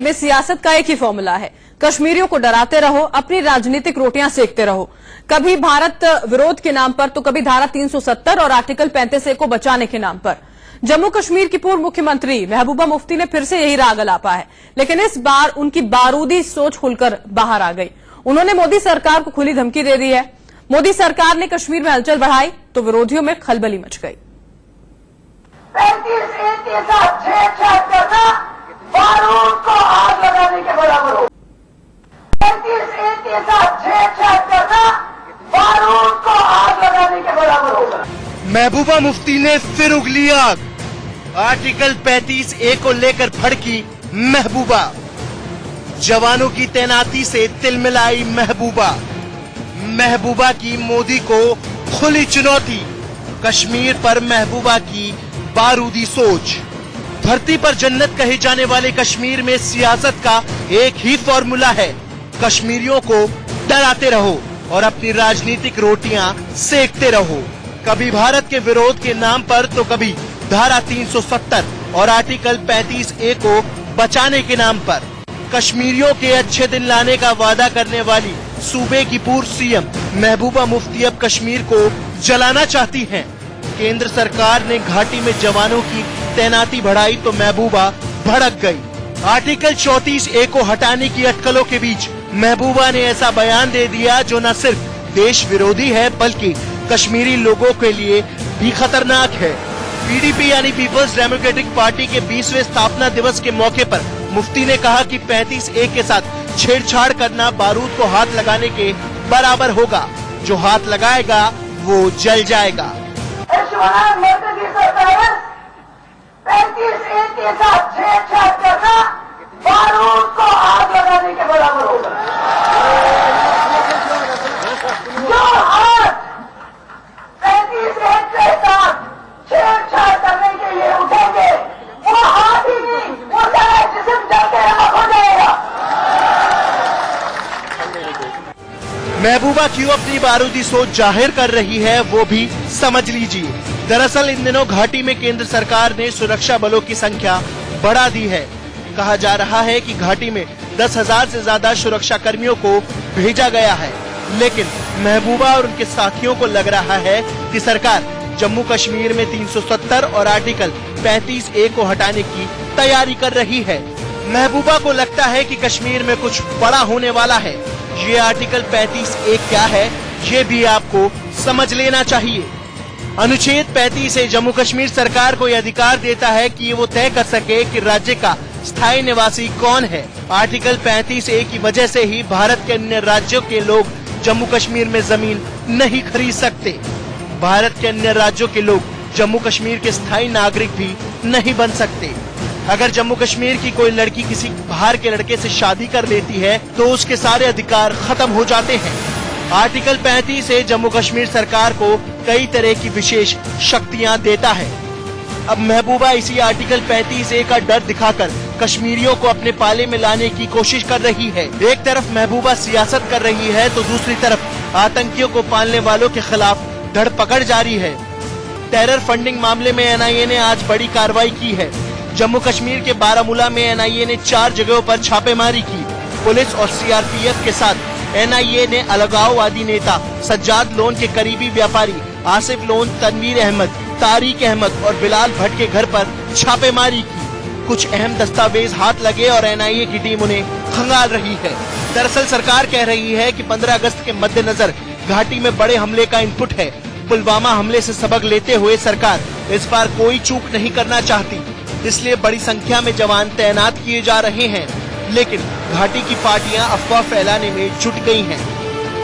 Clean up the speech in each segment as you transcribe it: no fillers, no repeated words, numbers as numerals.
में सियासत का एक ही फॉर्मूला है, कश्मीरियों को डराते रहो, अपनी राजनीतिक रोटियां सेकते रहो, कभी भारत विरोध के नाम पर तो कभी धारा 370 और आर्टिकल 35A को बचाने के नाम पर। जम्मू कश्मीर की पूर्व मुख्यमंत्री महबूबा मुफ्ती ने फिर से यही राग अलापा है, लेकिन इस बार उनकी बारूदी सोच खुलकर बाहर आ गई। उन्होंने मोदी सरकार को खुली धमकी दे दी है। मोदी सरकार ने कश्मीर में हलचल बढ़ाई तो विरोधियों में खलबली मच गई। 35A के साथ छेड़छाड़ करना बारूद को आग लगाने के बराबर हो। 35A के साथ छेड़छाड़ करना बारूद को आग लगाने के बराबर होगा। महबूबा मुफ्ती ने फिर उगली आग। आर्टिकल 35A को लेकर भड़की महबूबा। जवानों की तैनाती से तिलमिलाई महबूबा। महबूबा की मोदी को खुली चुनौती। कश्मीर पर महबूबा की बारूदी सोच। धरती पर जन्नत कहे जाने वाले कश्मीर में सियासत का एक ही फॉर्मूला है, कश्मीरियों को डराते रहो और अपनी राजनीतिक रोटियां सेकते रहो। कभी भारत के विरोध के नाम पर तो कभी धारा 370 और आर्टिकल 35A को बचाने के नाम पर। कश्मीरियों के अच्छे दिन लाने का वादा करने वाली सूबे की पूर्व सीएम महबूबा मुफ्ती अब कश्मीर को जलाना चाहती हैं। केंद्र सरकार ने घाटी में जवानों की तैनाती बढ़ाई तो महबूबा भड़क गई। आर्टिकल 34A को हटाने की अटकलों के बीच महबूबा ने ऐसा बयान दे दिया जो न सिर्फ देश विरोधी है बल्कि कश्मीरी लोगों के लिए भी खतरनाक है। पीडीपी यानी पीपल्स डेमोक्रेटिक पार्टी के 20वें स्थापना दिवस के मौके पर मुफ्ती ने कहा कि 35A के साथ छेड़छाड़ करना बारूद को हाथ लगाने के बराबर होगा। जो हाथ लगाएगा वो जल जाएगा। 35A के साथ छेड़छाड़ करना बारूद को आग लगाने के बराबर होगा। जो हाथ 35A के साथ छेड़छाड़ करने के लिए उठेंगे वो हाथ ही नहीं, वो सारा जिस्म जल के नमक हो जाएगा। महबूबा क्यों अपनी बारूदी सोच जाहिर कर रही है वो भी समझ लीजिए। दरअसल इन दिनों घाटी में केंद्र सरकार ने सुरक्षा बलों की संख्या बढ़ा दी है। कहा जा रहा है कि घाटी में 10,000 से ज्यादा सुरक्षा कर्मियों को भेजा गया है, लेकिन महबूबा और उनके साथियों को लग रहा है कि सरकार जम्मू कश्मीर में 370 और आर्टिकल 35A को हटाने की तैयारी कर रही है। महबूबा को लगता है कि कश्मीर में कुछ बड़ा होने वाला है। ये आर्टिकल 35A क्या है ये भी आपको समझ लेना चाहिए। अनुच्छेद 35A जम्मू कश्मीर सरकार को यह अधिकार देता है कि वो तय कर सके कि राज्य का स्थायी निवासी कौन है। आर्टिकल 35A की वजह से ही भारत के अन्य राज्यों के लोग जम्मू कश्मीर में जमीन नहीं खरीद सकते। भारत के अन्य राज्यों के लोग जम्मू कश्मीर के स्थायी नागरिक भी नहीं बन सकते। अगर जम्मू कश्मीर की कोई लड़की किसी बाहर के लड़के से शादी कर लेती है तो उसके सारे अधिकार खत्म हो जाते हैं। आर्टिकल 35A जम्मू कश्मीर सरकार को कई तरह की विशेष शक्तियां देता है। अब महबूबा इसी आर्टिकल 35A का डर दिखाकर कश्मीरियों को अपने पाले में लाने की कोशिश कर रही है। एक तरफ महबूबा सियासत कर रही है तो दूसरी तरफ आतंकियों को पालने वालों के खिलाफ धरपकड़ जारी है। टेरर फंडिंग मामले में एनआईए ने आज बड़ी कार्रवाई की है। जम्मू कश्मीर के बारामूला में एनआईए ने 4 जगहों पर छापेमारी की। पुलिस और सीआरपीएफ के साथ एनआईए ने अलगाववादी नेता सज्जाद लोन के करीबी व्यापारी आसिफ लोन, तनवीर अहमद, तारिक अहमद और बिलाल भट्ट के घर पर छापेमारी की। कुछ अहम दस्तावेज हाथ लगे और एनआईए की टीम उन्हें खंगाल रही है। दरअसल सरकार कह रही है कि 15 अगस्त के मद्देनजर घाटी में बड़े हमले का इनपुट है। पुलवामा हमले से सबक लेते हुए सरकार इस बार कोई चूक नहीं करना चाहती, इसलिए बड़ी संख्या में जवान तैनात किए जा रहे हैं। लेकिन घाटी की पार्टियां अफवाह फैलाने में जुट गई हैं।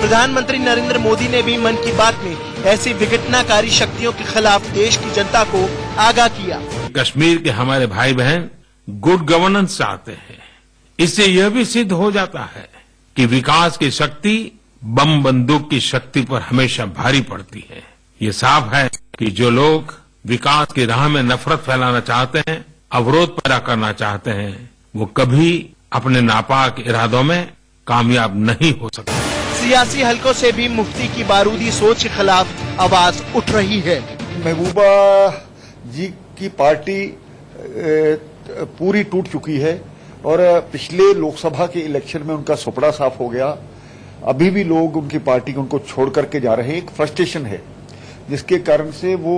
प्रधानमंत्री नरेंद्र मोदी ने भी मन की बात में ऐसी विघटनकारी शक्तियों के खिलाफ देश की जनता को आगाह किया। कश्मीर के हमारे भाई बहन गुड गवर्नेंस चाहते हैं। इससे यह भी सिद्ध हो जाता है कि विकास की शक्ति बम बंदूक की शक्ति पर हमेशा भारी पड़ती है। ये साफ है कि जो लोग विकास की राह में नफरत फैलाना चाहते हैं, अवरोध पैदा करना चाहते हैं, वो कभी अपने नापाक इरादों में कामयाब नहीं हो सकते। सियासी हलकों से भी मुफ्ती की बारूदी सोच के खिलाफ आवाज उठ रही है। महबूबा जी की पार्टी पूरी टूट चुकी है और पिछले लोकसभा के इलेक्शन में उनका सुपड़ा साफ हो गया। अभी भी लोग उनकी पार्टी उनको छोड़ करके जा रहे हैं। एक फ्रस्ट्रेशन है जिसके कारण से वो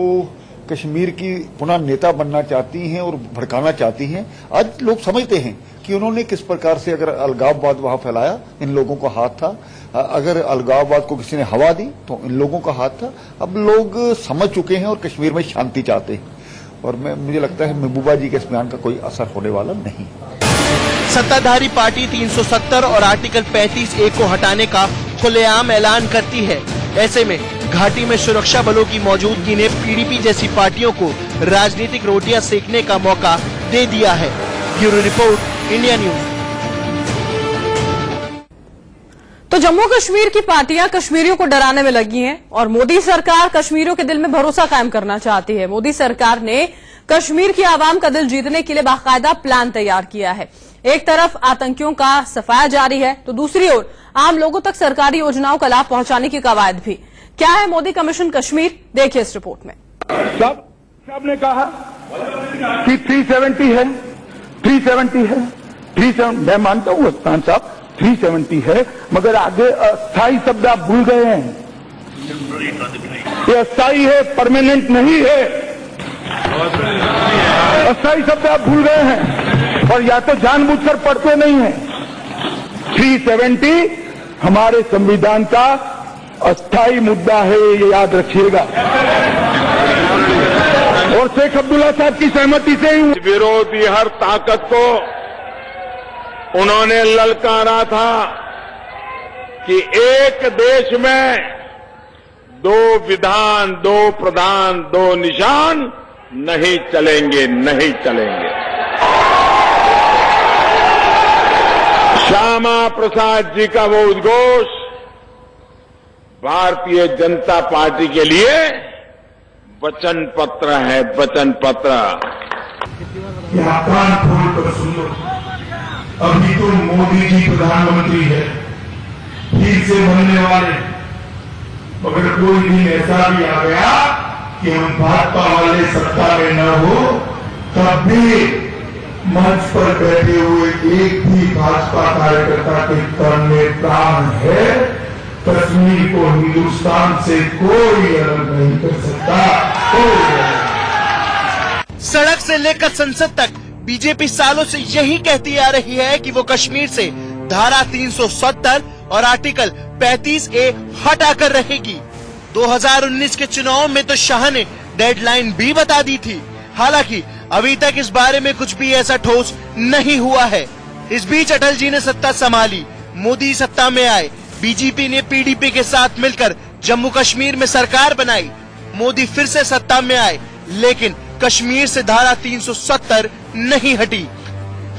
कश्मीर की पुनः नेता बनना चाहती हैं और भड़काना चाहती हैं। आज लोग समझते हैं कि उन्होंने किस प्रकार से अगर अलगाववाद वहां फैलाया, इन लोगों का हाथ था। अगर अलगाववाद को किसी ने हवा दी तो इन लोगों का हाथ था। अब लोग समझ चुके हैं और कश्मीर में शांति चाहते हैं और मुझे लगता है महबूबा जी के इस बयान का कोई असर होने वाला नहीं। सत्ताधारी पार्टी 370 और आर्टिकल 35A को हटाने का खुलेआम ऐलान करती है। ऐसे में घाटी में सुरक्षा बलों की मौजूदगी ने पीडीपी जैसी पार्टियों को राजनीतिक रोटियां सेकने का मौका दे दिया है। Bureau report, India news. तो जम्मू कश्मीर की पार्टियां कश्मीरियों को डराने में लगी हैं और मोदी सरकार कश्मीरियों के दिल में भरोसा कायम करना चाहती है। मोदी सरकार ने कश्मीर की आवाम का दिल जीतने के लिए बाकायदा प्लान तैयार किया है। एक तरफ आतंकियों का सफाया जारी है तो दूसरी ओर आम लोगों तक सरकारी योजनाओं का लाभ पहुंचाने की कवायद भी। क्या है मोदी कमीशन कश्मीर, देखिए इस रिपोर्ट में। सबने कहा कि 370 है, 370 है, 370। मैं मानता हूं उस्मान साहब 370 है, मगर आगे अस्थायी शब्द आप भूल गए हैं। ये अस्थायी है, परमानेंट नहीं है। अस्थायी शब्द आप भूल गए हैं और या तो जानबूझकर पढ़ते नहीं हैं। 370 हमारे संविधान का अस्थायी मुद्दा है, ये याद रखिएगा। और शेख अब्दुल्ला साहब की सहमति से ही विरोधी हर ताकत को उन्होंने ललकारा था कि एक देश में 2 विधान, 2 प्रधान, 2 निशान नहीं चलेंगे, नहीं चलेंगे। श्यामा प्रसाद जी का वो उद्घोष भारतीय जनता पार्टी के लिए वचन पत्र है, वचन पत्र। कान खोल कर सुन लो, अभी तो मोदी जी प्रधानमंत्री है, फिर से बनने वाले, मगर कोई दिन ऐसा भी आ गया कि हम भाजपा वाले सत्ता में न हो, तब भी मंच पर बैठे हुए एक भी भाजपा कार्यकर्ता के तन में प्राण है। कश्मीर को हिंदुस्तान से कोई अलग नहीं कर सकता, कोई। सड़क से लेकर संसद तक बीजेपी सालों से यही कहती आ रही है कि वो कश्मीर से धारा 370 और आर्टिकल 35A हटाकर रहेगी। 2019 के चुनाव में तो शाह ने डेडलाइन भी बता दी थी। हालांकि अभी तक इस बारे में कुछ भी ऐसा ठोस नहीं हुआ है। इस बीच अटल जी ने सत्ता संभाली, मोदी सत्ता में आए, बीजेपी ने पीडीपी के साथ मिलकर जम्मू कश्मीर में सरकार बनाई, मोदी फिर से सत्ता में आए, लेकिन कश्मीर से धारा 370 नहीं हटी।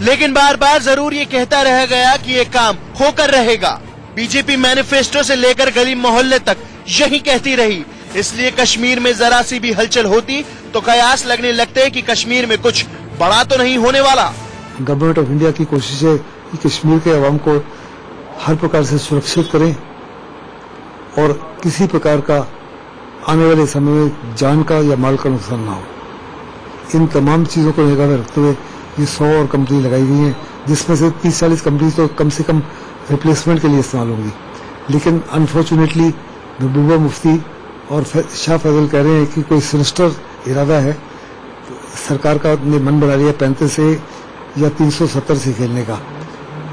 लेकिन बार बार जरूर ये कहता रह गया कि ये काम होकर रहेगा। बीजेपी मैनिफेस्टो से लेकर गली मोहल्ले तक यही कहती रही। इसलिए कश्मीर में जरा सी भी हलचल होती तो कयास लगने लगते कि कश्मीर में कुछ बड़ा तो नहीं होने वाला। गवर्नमेंट ऑफ इंडिया की कोशिश है कि कश्मीर के अवाम को हर प्रकार से सुरक्षित करें और किसी प्रकार का आने वाले समय में जान का या माल का नुकसान ना हो। इन तमाम चीजों को निगाह में रखते हुए ये 100 और कंपनी लगाई गई हैं, जिसमें से 30-40 कंपनी तो कम से कम रिप्लेसमेंट के लिए इस्तेमाल होंगी। लेकिन अनफॉर्चुनेटली महबूबा मुफ्ती और शाह फैजल कह रहे हैं कि कोई सिनिस्टर इरादा है, सरकार का ने मन बना लिया 35A या 370 से खेलने का।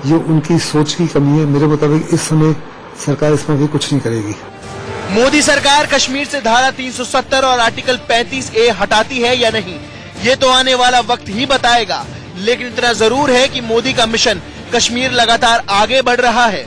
ये उनकी सोच की कमी है। मेरे मुताबिक इस समय सरकार इसमें भी कुछ नहीं करेगी। मोदी सरकार कश्मीर से धारा 370 और आर्टिकल 35A हटाती है या नहीं, ये तो आने वाला वक्त ही बताएगा। लेकिन इतना जरूर है कि मोदी का मिशन कश्मीर लगातार आगे बढ़ रहा है।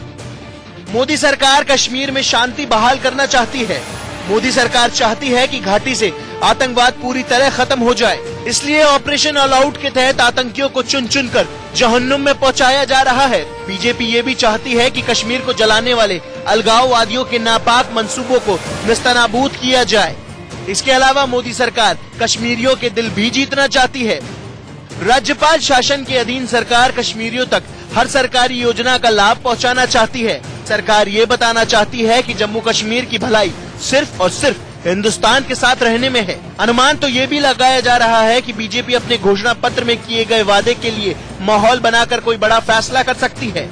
मोदी सरकार कश्मीर में शांति बहाल करना चाहती है। मोदी सरकार चाहती है कि घाटी से आतंकवाद पूरी तरह खत्म हो जाए। इसलिए ऑपरेशन ऑल आउट के तहत आतंकियों को चुन चुन कर जहन्नुम में पहुंचाया जा रहा है। बीजेपी ये भी चाहती है कि कश्मीर को जलाने वाले अलगाववादियों के नापाक मंसूबों को निस्तनाबूद किया जाए। इसके अलावा मोदी सरकार कश्मीरियों के दिल भी जीतना चाहती है। राज्यपाल शासन के अधीन सरकार कश्मीरियों तक हर सरकारी योजना का लाभ पहुंचाना चाहती है। सरकार ये बताना चाहती है कि जम्मू कश्मीर की भलाई सिर्फ और सिर्फ हिंदुस्तान के साथ रहने में है। अनुमान तो ये भी लगाया जा रहा है कि बीजेपी अपने घोषणा पत्र में किए गए वादे के लिए माहौल बनाकर कोई बड़ा फैसला कर सकती है।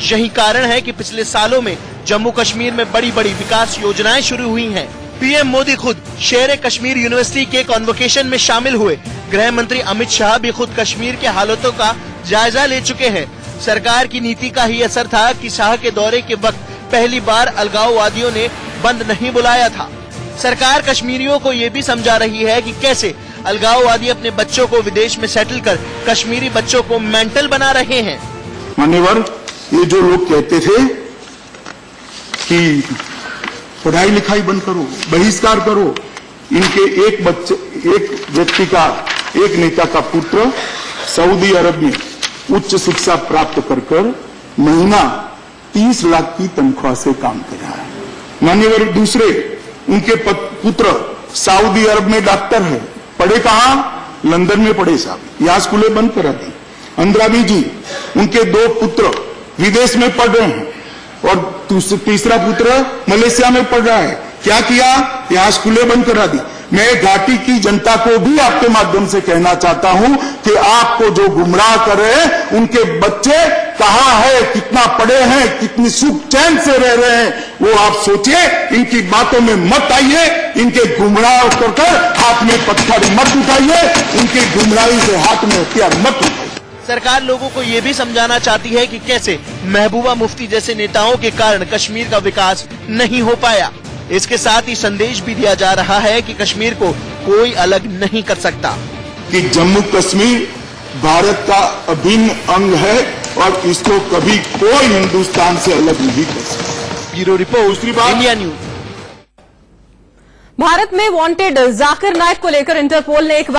यही कारण है कि पिछले सालों में जम्मू कश्मीर में बड़ी बड़ी विकास योजनाएं शुरू हुई हैं। पीएम मोदी खुद शेर कश्मीर यूनिवर्सिटी के कॉन्वोकेशन में शामिल हुए। गृह मंत्री अमित शाह भी खुद कश्मीर के हालातों का जायजा ले चुके हैं। सरकार की नीति का ही असर था कि शाह के दौरे के वक्त पहली बार अलगाववादियों ने बंद नहीं बुलाया था। सरकार कश्मीरियों को ये भी समझा रही है कि कैसे अलगाववादी अपने बच्चों को विदेश में सेटल कर कश्मीरी बच्चों को मेंटल बना रहे हैं। मान्यवर, ये जो लोग कहते थे कि पढ़ाई लिखाई बंद करो, बहिष्कार करो, इनके एक व्यक्ति का, एक नेता का पुत्र सऊदी अरब में उच्च शिक्षा प्राप्त कर महीना 30 लाख की तनख्वाह से काम कर रहा है। मान्यवर, दूसरे उनके पुत्र सऊदी अरब में डॉक्टर है, पढ़े कहां? लंदन में पढ़े साहब, यहां स्कूलें बंद करा दी। अंद्राबी जी, उनके 2 पुत्र विदेश में पढ़ रहे हैं और तीसरा पुत्र मलेशिया में पढ़ रहा है। क्या किया? यहां स्कूलें बंद करा दी। मैं घाटी की जनता को भी आपके माध्यम से कहना चाहता हूं कि आपको जो गुमराह कर रहे हैं, उनके बच्चे कहां है, कितना पढ़े हैं, कितनी सुख चैन से रह रहे हैं, वो आप सोचिए। इनकी बातों में मत आइए, इनके गुमराह कर हाथ में पत्थर मत उठाइए, इनकी गुमराही से हाथ में हथियार मत उठाइए। सरकार लोगों को ये भी समझाना चाहती है कि कैसे महबूबा मुफ्ती जैसे नेताओं के कारण कश्मीर का विकास नहीं हो पाया। इसके साथ ही संदेश भी दिया जा रहा है कि कश्मीर को कोई अलग नहीं कर सकता, कि जम्मू कश्मीर भारत का अभिन्न अंग है और इसको कभी कोई हिंदुस्तान से अलग नहीं कर सकता। ब्यूरो रिपोर्ट, दूसरी बात, इंडिया न्यूज। भारत में वांटेड जाकिर नाइक को लेकर इंटरपोल ने एक